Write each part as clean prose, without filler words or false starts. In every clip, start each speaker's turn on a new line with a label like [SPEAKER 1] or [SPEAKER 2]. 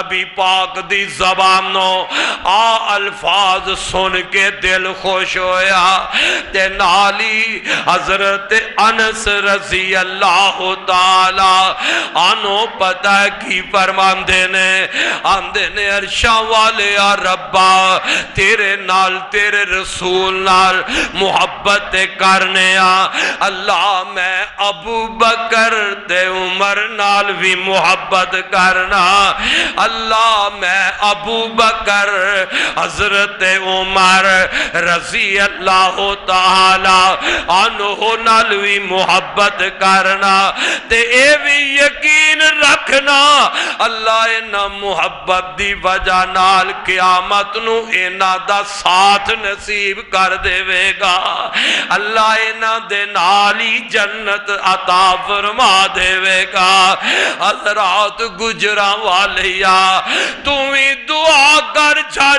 [SPEAKER 1] نبی پاک دی زبانوں آ الفاظ سن کے دل خوش ہویا تے نالی حضرت انس رضی اللہ تعالی عنہ پتہ کی فرماندے نے آندے نے عرشاں والے یا ربا تیرے نال تیرے رسول نال محبت کرنے اللہ میں ابو بکر تے عمر نال بھی محبت کرنا اللہ میں ابو بکر حضرت عمر رضی اللہ تعالی عنہ نال بھی محبت کرنا تے اے بھی یقین رکھنا اللہ اینا محبت دی وجہ نال قیامت نو اینا دا ساتھ نصیب کر دے وے گا اللہ اینا دے نالی جنت عطا فرما دے وے گا حضرات گجرا والیا تمہیں دعا کر چھڑ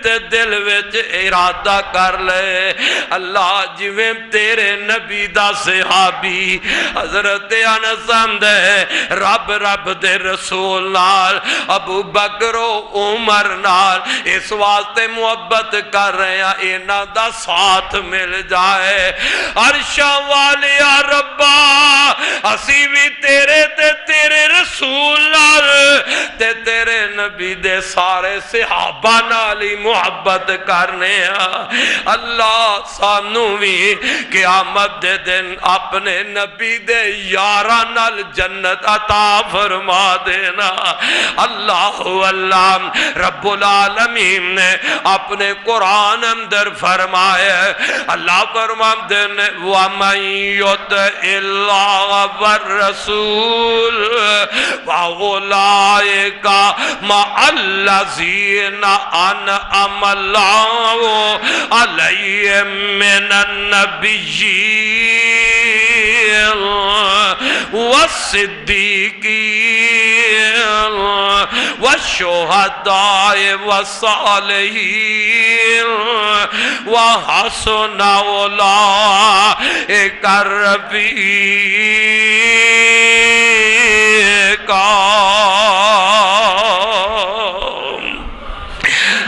[SPEAKER 1] تے دل وچ ارادہ کر لے اللہ جویں تیرے نبی دا صحابی حضرت انس دے رب دے رسول نال ابو بکر و عمر نال اس واسطے محبت کر رہے ہیں اینا دا ساتھ مل جائے عرشاں والے یا ربا اسی بھی تیرے تے تیرے رسول نال تے تیرے نبی دے سارے صحابہ نالی محبت کرنے اللہ سانو بھی قیامت دے دن اپنے نبی دے یاراں نال جنت عطا فرما دینا اللہ رب العالمین نے اپنے قرآن اندر فرمایا اللہ فرماتے ہیں وَمَن يُطِعِ اللَّهَ وَالرَّسُولَ فَأُولَٰئِكَ مَعَ الَّذِينَ أَنْعَمَ اللَّهُ عَلَيْهِم مِّنَ النَّبِيِّينَ وَالصِّدِّيقِينَ وَالشُّهَدَاءِ وَالصَّالِحِينَ وَحَسُنَ أُولَٰئِكَ رَفِيقًا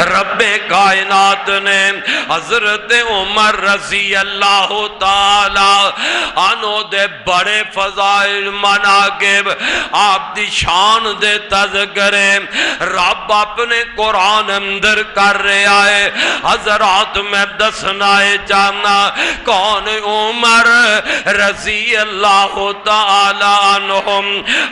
[SPEAKER 1] رب کائنات نے حضرت عمر رضی اللہ تعالی عنہ دے بڑے فضائل مناقب آپ دی شان دے تذکرے رب اپنے قرآن اندر کر رہے آئے حضرات میں دسنائے جانا کون عمر رضی اللہ تعالی عنہ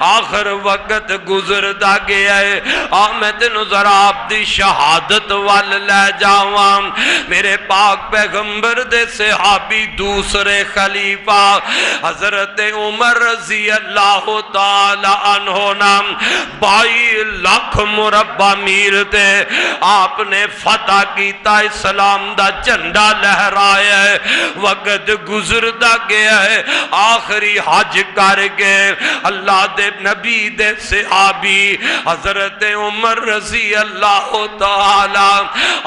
[SPEAKER 1] آخر وقت گزرتا گیا ہے آمد نظر آپ دی شہادت وال لے جاواں میرے پاک پیغمبر دے صحابی دوسرے خلیفہ حضرت عمر رضی اللہ تعالی عنہ نام 22 لاکھ مربع میل تے آپ نے فتح کیتا اسلام دا جھنڈا لہرایا ہے وقت گزرتا گیا ہے آخری حج کر کے اللہ دے نبی دے صحابی حضرت عمر رضی اللہ تعالی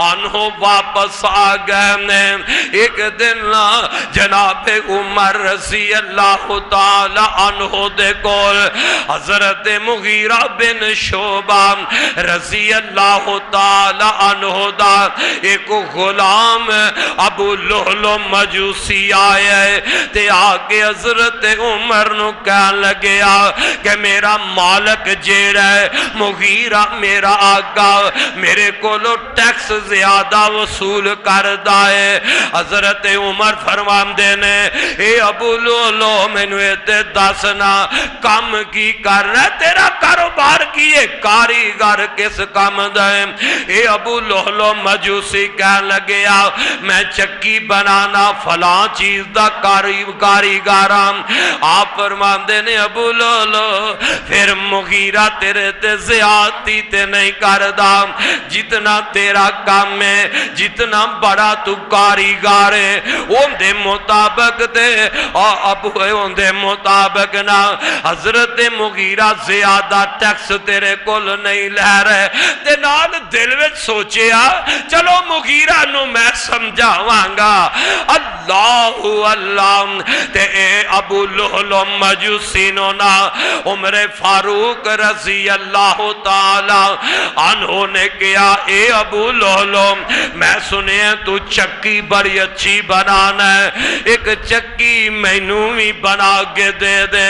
[SPEAKER 1] عنہ واپس آ گئے ایک دن جناب عمر رضی اللہ تعالی عنہ دے کول حضرت مغیرہ بن شعبہ رضی اللہ تعالی عنہ دا ایک غلام ابو لہلو مجوسی آئے تے آگے حضرت عمر نو کہنے لگیا کہ میرا مالک جیڑا ہے مغیرہ میرا آقا میرے کولو ٹیکس زیادہ وصول کردہ ہے حضرت عمر فرماندے نے اے ابو لولو میں نے دسنا کم کی کر رہا تیرا کاروبار کیے کاریگر کس کم دے اے ابو لولو مجوسی کہنے لگیا میں چکی بنانا فلاں چیز دا کاریگارام آپ فرماندے نے ابو لولو پھر مغیرہ تیرے تے زیادتی تے نہیں کردہ جتنا تیرا کام ہے، جتنا بڑا تو کاریگر ہے ان دے مطابق دے اب ان دے مطابق نہ حضرت مغیرہ زیادہ ٹیکس تیرے کول نہیں لے رہے تے نال دل وچ سوچیا چلو مغیرہ نو میں سمجھاواں گا اللہ اللہ تے اے ابو لہلو مجوسی نو نا عمر فاروق رضی اللہ تعالی عنہ نے کیا اے ابو لہلو میں سنے تو چکی بڑی اچھی بنانا ہے، ایک چکی مینوں بھی بنا کے دے دے۔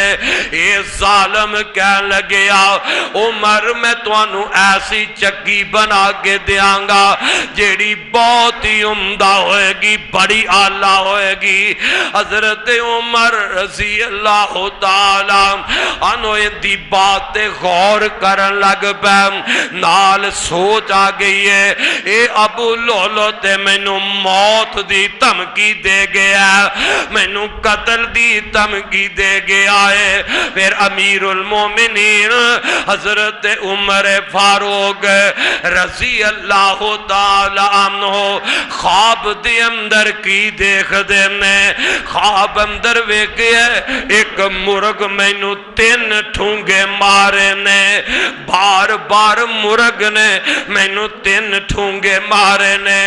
[SPEAKER 1] اے ظالم کہنے لگیا عمر میں توانو ایسی چکی بنا کے دیاں گا جیڑی بہت ہی عمدہ ہوئے گی، بڑی اعلی ہوئے گی۔ حضرت عمر رضی اللہ تعالی عنہ دی بات غور کرن لگ پے، نال سوچ آ گئی ہے اے ابو لولو تے مینوں موت دی دھمکی دے گیا ہے، مینوں قتل دی دھمکی دے گیا ہے۔ پھر امیر المومنین حضرت عمر فاروق رضی اللہ تعالی عنہ خواب دے اندر کی دیکھ دے نے، خواب اندر ویکھیا ایک مرغ مینوں 3 ٹھونگے مارے نے، بار بار مرغ نے مینوں 3 ٹھونگے مارے نے،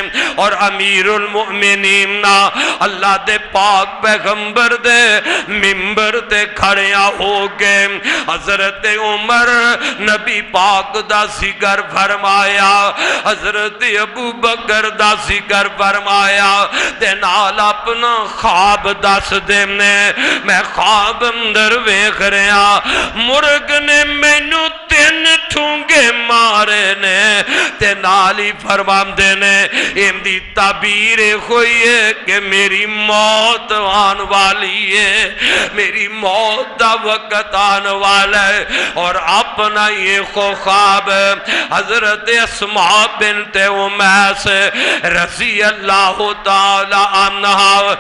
[SPEAKER 1] اور امیر المؤمنین نا اللہ دے پاک پیغمبر دے منبر تے کھڑیا ہو گئے۔ حضرت عمر نبی پاک دا ذکر فرمایا، حضرت ابو بکر دا ذکر فرمایا، تے نال اپنا خواب دس دے میں خواب اندر ویکھ رہا مرغ نے مینوں 3 ٹھونگے مارے نے، تے نال ہی فرماندے نے ان دی تعبیر ہوئی ہے کہ میری موت آن والی ہے، میری موت دا وقت آن والا ہے۔ اور اپنا یہ خواب حضرت اسماء بنت امیس رضی اللہ تعالی عنہا